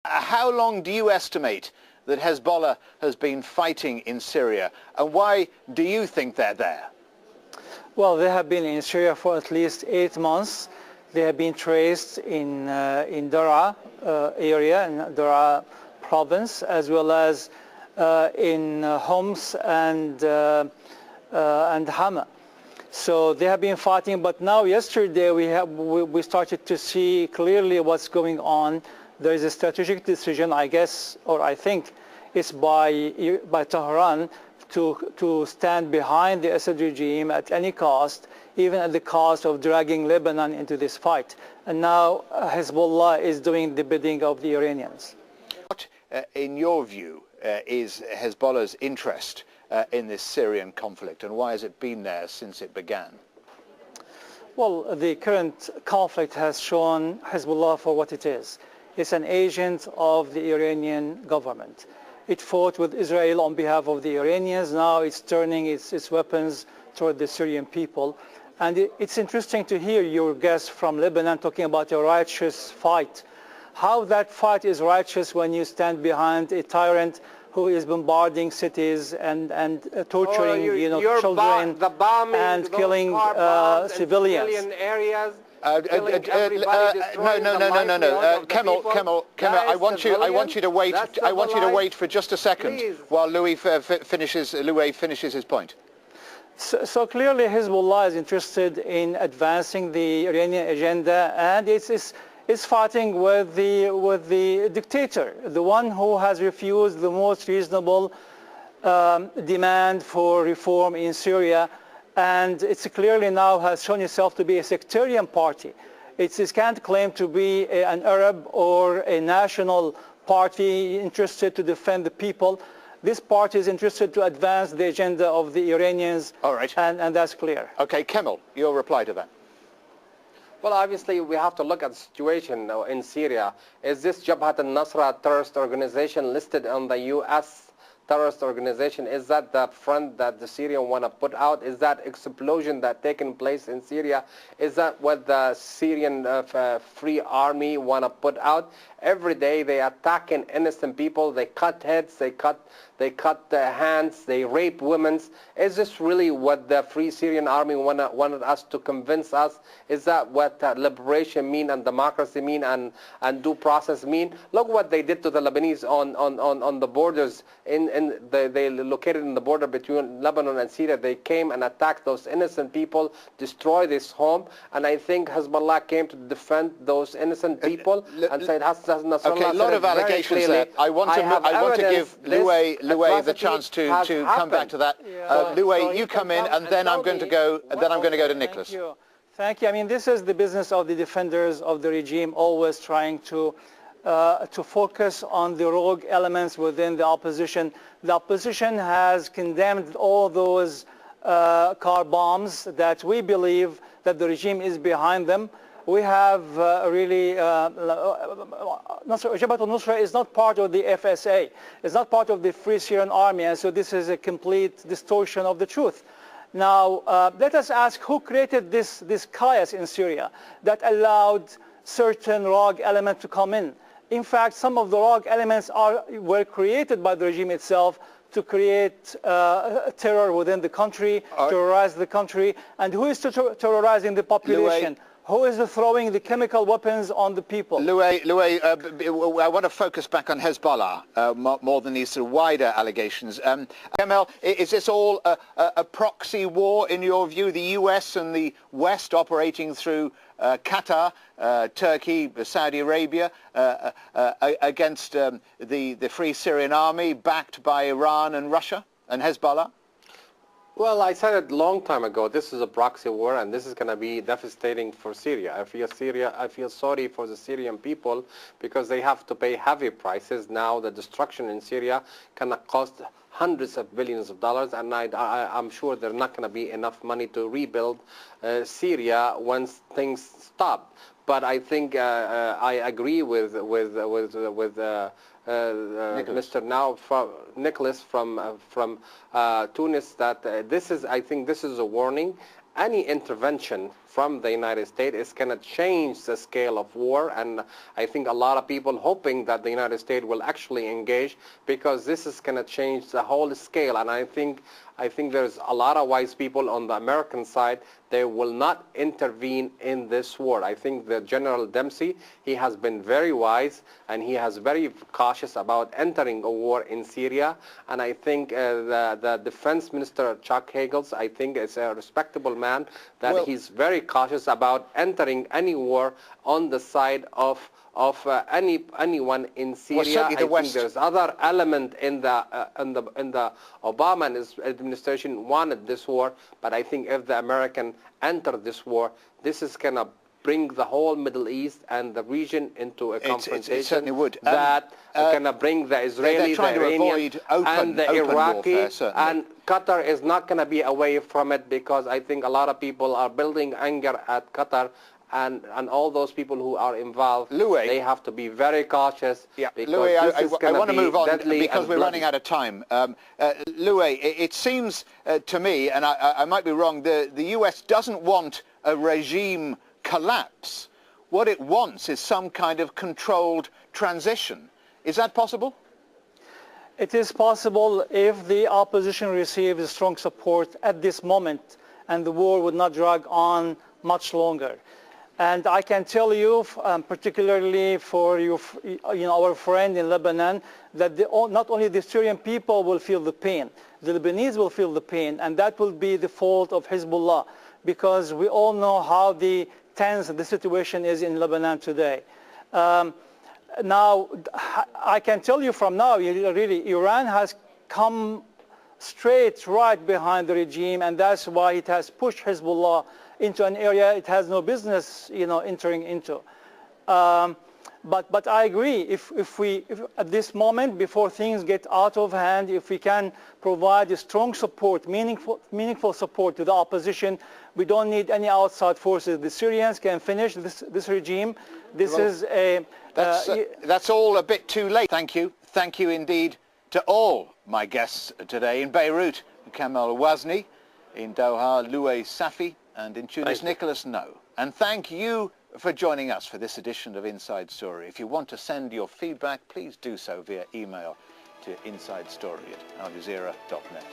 how long do you estimate that Hezbollah has been fighting in Syria, and why do you think they're there? Well, they have been in Syria for at least 8 months. They have been traced in Daraa area, in Daraa province, as well as in Homs and Hama. So they have been fighting, but now yesterday we started to see clearly what's going on. There is a strategic decision, I guess, or I think it's by Tehran to stand behind the Assad regime at any cost, even at the cost of dragging Lebanon into this fight. And now Hezbollah is doing the bidding of the Iranians. What, in your view, is Hezbollah's interest in this Syrian conflict, and why has it been there since it began? Well, the current conflict has shown Hezbollah for what it is. It's an agent of the Iranian government. It fought with Israel on behalf of the Iranians. Now it's turning its weapons toward the Syrian people. And it's interesting to hear your guest from Lebanon talking about a righteous fight. How that fight is righteous when you stand behind a tyrant who is bombarding cities and torturing children and killing civilians. Areas. No. Kamel, I want you to wait. I want you to wait for just a second, please, while Louay finishes his point. So clearly, Hezbollah is interested in advancing the Iranian agenda, and it's fighting with the dictator, the one who has refused the most reasonable demand for reform in Syria. And it's clearly now has shown itself to be a sectarian party. It can't claim to be an Arab or a national party interested to defend the people. This party is interested to advance the agenda of the Iranians. All right. And that's clear. Okay, Kamel, your reply to that. Well, obviously, we have to look at the situation in Syria. Is this Jabhat al-Nusra terrorist organization listed on the U.S. terrorist organization? Is that the front that the Syrians want to put out? Is that explosion that taken place in Syria? Is that what the Syrian Free Army want to put out? Every day they attacking innocent people. They cut heads. They cut their hands. They rape women. Is this really what the Free Syrian Army wanted us to convince us? Is that what liberation mean and democracy mean and due process mean? Look what they did to the Lebanese on the borders. They located in the border between Lebanon and Syria. They came and attacked those innocent people, destroyed this home, and I think Hezbollah came to defend those innocent people and said Nasrallah. Okay, a lot of allegations there. I want to give Louay the chance to come back to that. Louay, you come in, and then I'm going to go. To Nicholas. Thank you. I mean, this is the business of the defenders of the regime, always trying to focus on the rogue elements within the opposition. The opposition has condemned all those car bombs that we believe that the regime is behind them. We have Jabhat al-Nusra is not part of the FSA. It's not part of the Free Syrian Army, and so this is a complete distortion of the truth. Now, let us ask who created this chaos in Syria that allowed certain rogue elements to come in. In fact, some of the rogue elements were created by the regime itself to create terror within the country, terrorize the country. And who is terrorizing the population? Who is throwing the chemical weapons on the people? Louay, I want to focus back on Hezbollah more than these sort of wider allegations. Kamel, is this all a proxy war in your view? The US and the West operating through Qatar, Turkey, Saudi Arabia against the Free Syrian Army backed by Iran and Russia and Hezbollah? Well, I said it a long time ago, this is a proxy war and this is going to be devastating for Syria. I feel sorry for the Syrian people because they have to pay heavy prices. Now the destruction in Syria can cost hundreds of billions of dollars, and I'm sure there's not going to be enough money to rebuild Syria once things stop. But I think I agree with Nicholas from Tunis that I think this is a warning, any intervention from the United States is going to change the scale of war, and I think a lot of people hoping that the United States will actually engage, because this is going to change the whole scale. And I think there's a lot of wise people on the American side. They will not intervene in this war. I think the General Dempsey, he has been very wise, and he has very cautious about entering a war in Syria. And I think the Defense Minister, Chuck Hagels, I think is a respectable man, that he's very cautious about entering any war on the side of anyone in Syria. I think there's other element in the Obama administration wanted this war, but I think if the American enter this war, this is going to bring the whole Middle East and the region into a confrontation. It certainly would. That going to bring the Israeli, the Iranian, and the Iraqi, warfare, and Qatar is not going to be away from it, because I think a lot of people are building anger at Qatar. And all those people who are involved, Louay, they have to be very cautious. Yeah, because Louay, I want to move on because we're running out of time. Louay, it seems to me, and I might be wrong, the US doesn't want a regime collapse. What it wants is some kind of controlled transition. Is that possible? It is possible if the opposition receives strong support at this moment, and the war would not drag on much longer. And I can tell you, particularly for our friend in Lebanon, that not only the Syrian people will feel the pain, the Lebanese will feel the pain, and that will be the fault of Hizbollah, because we all know how tense the situation is in Lebanon today. Now, I can tell you from now, really, Iran has come straight right behind the regime, and that's why it has pushed Hezbollah into an area it has no business, entering into. But I agree, if at this moment, before things get out of hand, if we can provide a strong support, meaningful support to the opposition, we don't need any outside forces. The Syrians can finish this regime. That's all a bit too late. Thank you. Thank you indeed to all my guests today. In Beirut, Kamel Wazne; in Doha, Louay Safi; and in Tunis, Nicholas No. And thank you for joining us for this edition of Inside Story. If you want to send your feedback, please do so via email to insidestory@aljazeera.net.